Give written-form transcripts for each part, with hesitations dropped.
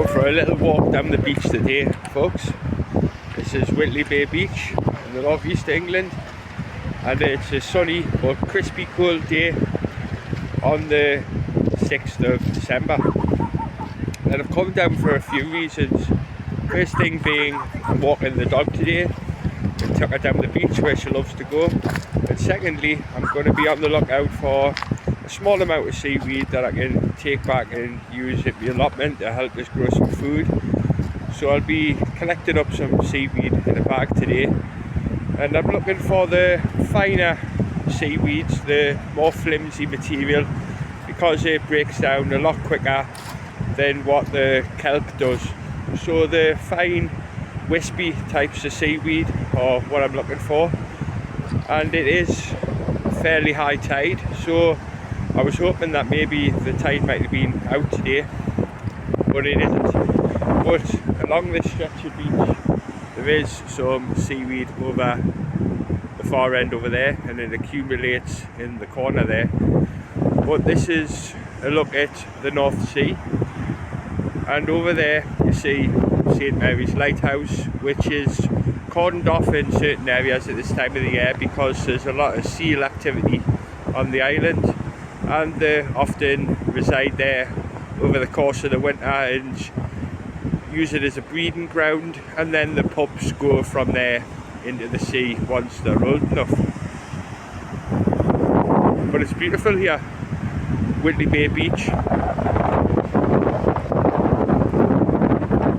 come for a little walk down the beach today, folks. This is Whitley Bay Beach in the northeast of England, and it's a sunny but crispy cold day on the 6th of December. And I've come down for a few reasons. First thing being, I'm walking the dog today and took her down the beach where she loves to go. And secondly, I'm going to be on the lookout for a small amount of seaweed that I can take back and use at the allotment to help us grow some food. So I'll be collecting up some seaweed in a bag today, and I'm looking for the finer seaweeds, the more flimsy material, because it breaks down a lot quicker than what the kelp does. So the fine wispy types of seaweed are what I'm looking for, and it is fairly high tide, so I was hoping that maybe the tide might have been out today, but it isn't. But along this stretch of beach there is some seaweed over the far end over there, and it accumulates in the corner there. But this is a look at the North Sea, and over there you see St Mary's Lighthouse, which is cordoned off in certain areas at this time of the year because there's a lot of seal activity on the island, and they often reside there over the course of the winter and use it as a breeding ground, and then the pups go from there into the sea once they're old enough. But it's beautiful here, Whitley Bay Beach,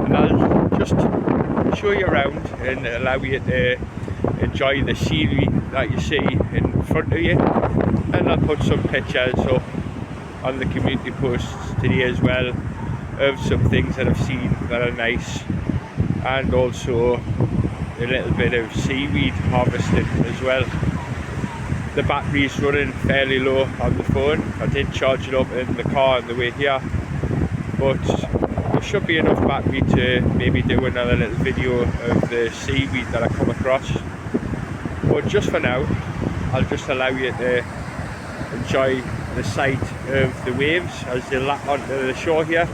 and I'll just show you around and allow you to enjoy the scenery that you see in front of you, and I'll put some pictures up on the community posts today as well of some things that I've seen that are nice, and also a little bit of seaweed harvesting as well. The battery's running fairly low on the phone. I did charge it up in the car on the way here, but there should be enough battery to maybe do another little video of the seaweed that I come across. But just for now, I'll just allow you to enjoy the sight of the waves as they lap onto the shore here.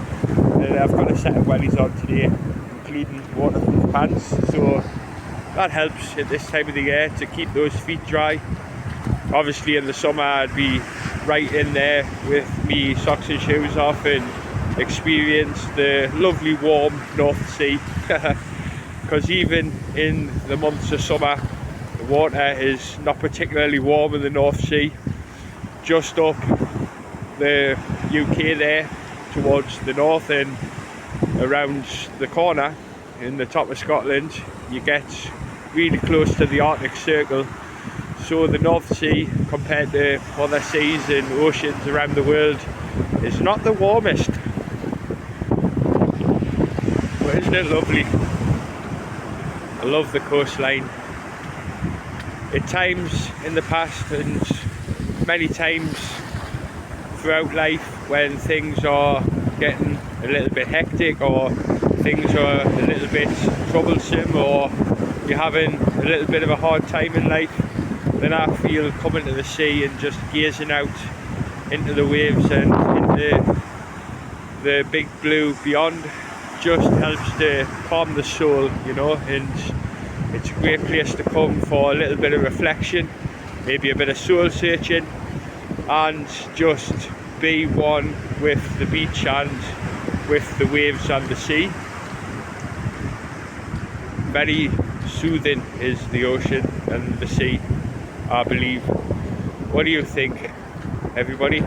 And I've got a set of wellies on today, including waterproof pants, so that helps at this time of the year to keep those feet dry. Obviously in the summer I'd be right in there with me socks and shoes off and experience the lovely warm North Sea, because even in the months of summer the water is not particularly warm in the North Sea. Just up the UK there towards the north and around the corner in the top of Scotland, you get really close to the Arctic Circle. So the North Sea, compared to other seas and oceans around the world, is not the warmest. But isn't it lovely? I love the coastline. At times in the past, and many times throughout life, when things are getting a little bit hectic, or things are a little bit troublesome, or you're having a little bit of a hard time in life, then I feel coming to the sea and just gazing out into the waves and into the big blue beyond just helps to calm the soul, you know. And it's a great place to come for a little bit of reflection, maybe a bit of soul searching, and just be one with the beach and with the waves and the sea. Very soothing is the ocean and the sea, I believe. What do you think, everybody?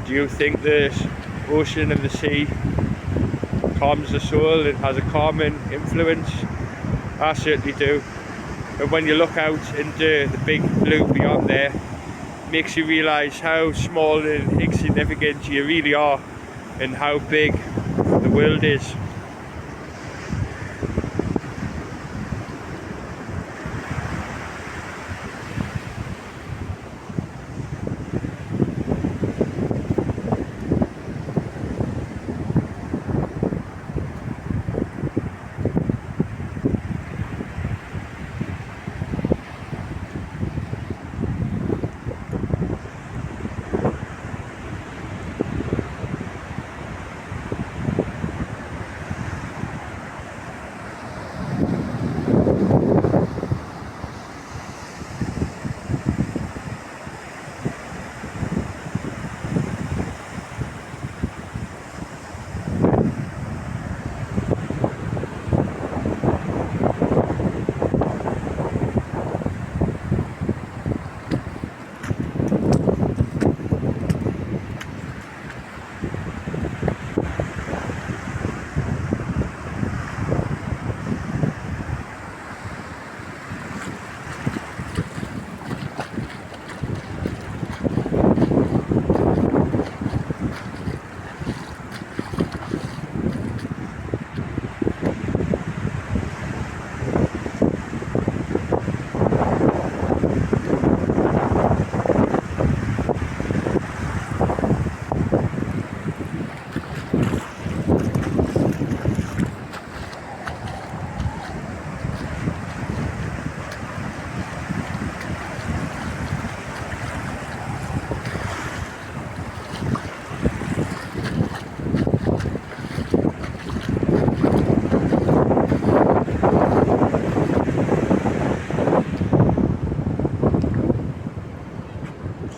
Do you think the ocean and the sea calms the soul and has a calming influence? I certainly do. And when you look out into the big blue beyond there, makes you realise how small and insignificant you really are and how big the world is.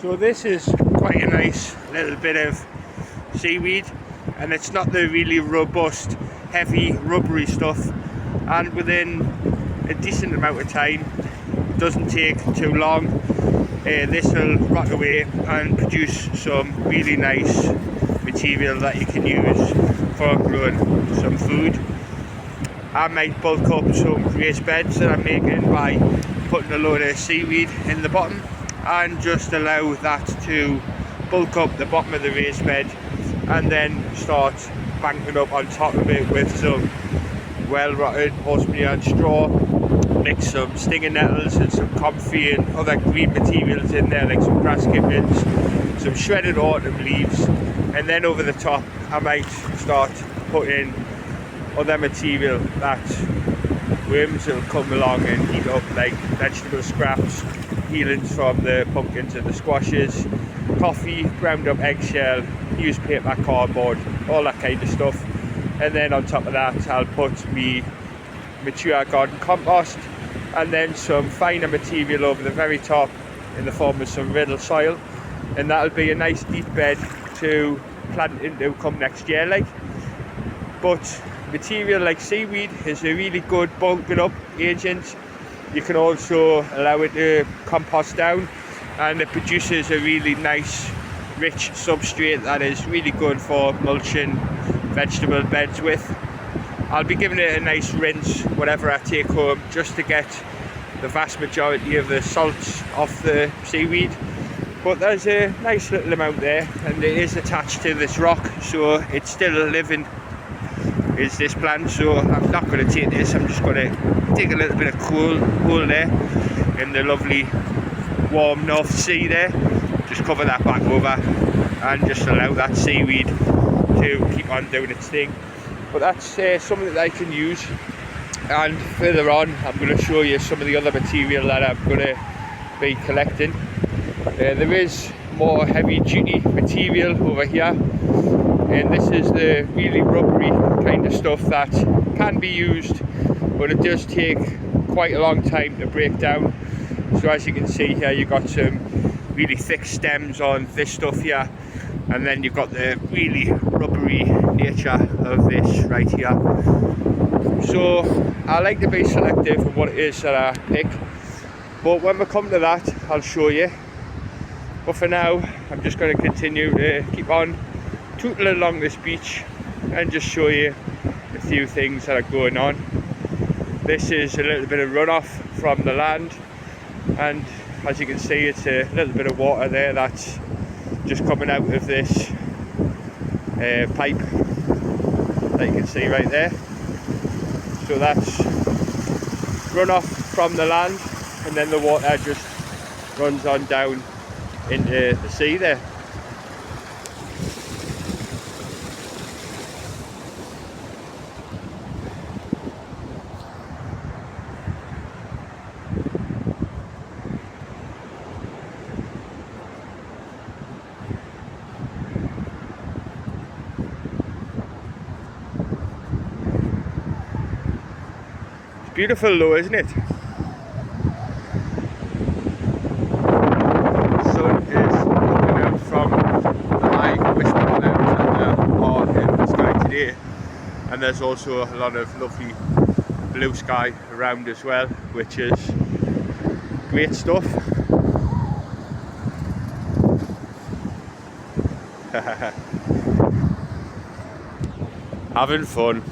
So this is quite a nice little bit of seaweed, and it's not the really robust, heavy, rubbery stuff, and within a decent amount of time, doesn't take too long, this will rot away and produce some really nice material that you can use for growing some food. I might bulk up some raised beds that I'm making by putting a load of seaweed in the bottom and just allow that to bulk up the bottom of the raised bed, and then start banking up on top of it with some well rotted horsemanure and straw. Mix some stinging nettles and some comfrey and other green materials in there, like some grass clippings, some shredded autumn leaves, and then over the top I might start putting other material that worms will come along and eat up, like vegetable scraps, peelings from the pumpkins and the squashes, coffee, ground up eggshell, newspaper, cardboard, all that kind of stuff. And then on top of that I'll put me mature garden compost and then some finer material over the very top in the form of some riddle soil, and that'll be a nice deep bed to plant into come next year. But material like seaweed is a really good bulking up agent. You can also allow it to compost down, and it produces a really nice rich substrate that is really good for mulching vegetable beds with. I'll be giving it a nice rinse whatever I take home, just to get the vast majority of the salts off the seaweed. But there's a nice little amount there, and it is attached to this rock, so it's still living, is this plant. So I'm not going to take this, I'm just going to take a little bit of cool there in the lovely warm North Sea there. Just cover that back over and just allow that seaweed to keep on doing its thing. But that's something that I can use, and further on I'm going to show you some of the other material that I'm going to be collecting. There is more heavy duty material over here, and this is the really rubbery kind of stuff that can be used, but it does take quite a long time to break down. So as you can see here, you've got some really thick stems on this stuff here, and then you've got the really rubbery nature of this right here. So I like to be selective of what it is that I pick, but when we come to that I'll show you. But for now I'm just going to continue to keep on tooting along this beach and just show you a few things that are going on. This is a little bit of runoff from the land, and as you can see, it's a little bit of water there that's just coming out of this pipe that you can see right there. So that's runoff from the land, and then the water just runs on down into the sea there. Beautiful though, isn't it? The sun is looking out from the high Whitley clouds that are in the sky today, and there's also a lot of lovely blue sky around as well, which is great stuff. Having fun.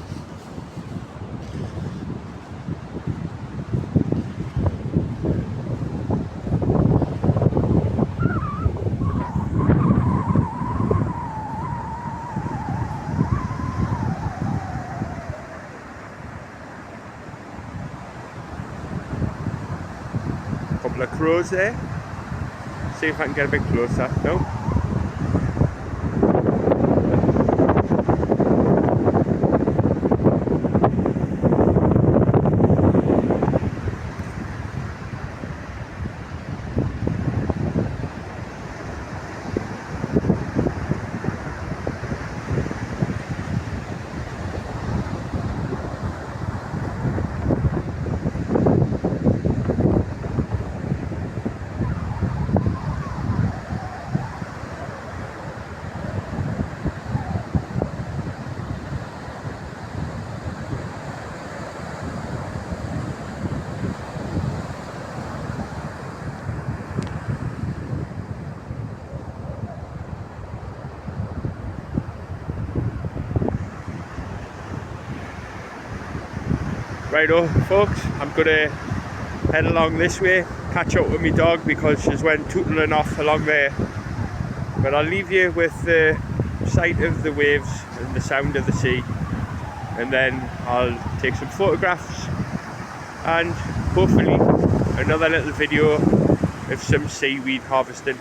Couple of crows there. See if I can get a bit closer. No? Righto folks, I'm gonna head along this way, catch up with my dog because she's went tootling off along there. But I'll leave you with the sight of the waves and the sound of the sea, and then I'll take some photographs and hopefully another little video of some seaweed harvesting.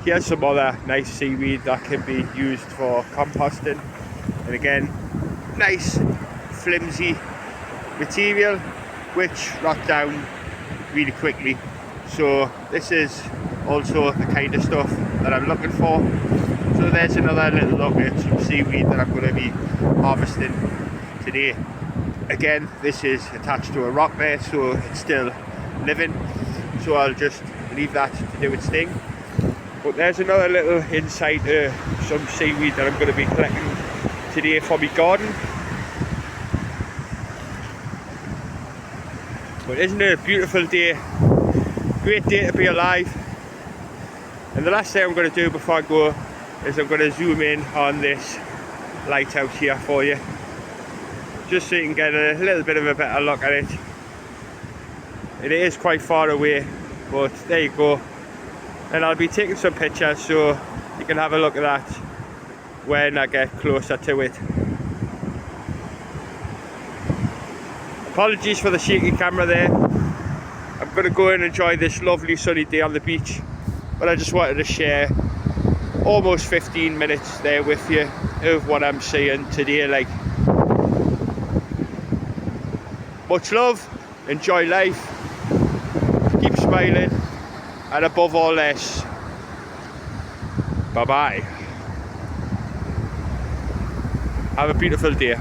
Here's some other nice seaweed that can be used for composting, and again, nice flimsy material which rot down really quickly. So this is also the kind of stuff that I'm looking for. So there's another little look at some seaweed that I'm going to be harvesting today. Again, this is attached to a rock there, so it's still living, so I'll just leave that to do its thing. But there's another little insight to some seaweed that I'm going to be collecting today for my garden. But isn't it a beautiful day? Great day to be alive. And the last thing I'm going to do before I go is I'm going to zoom in on this lighthouse here for you, just so you can get a little bit of a better look at it. It is quite far away, but there you go. And I'll be taking some pictures so you can have a look at that when I get closer to it. Apologies for the shaky camera there. I'm going to go and enjoy this lovely sunny day on the beach, but I just wanted to share almost 15 minutes there with you of what I'm seeing today. Like, much love, enjoy life, keep smiling, and above all else, bye bye. Have a beautiful day.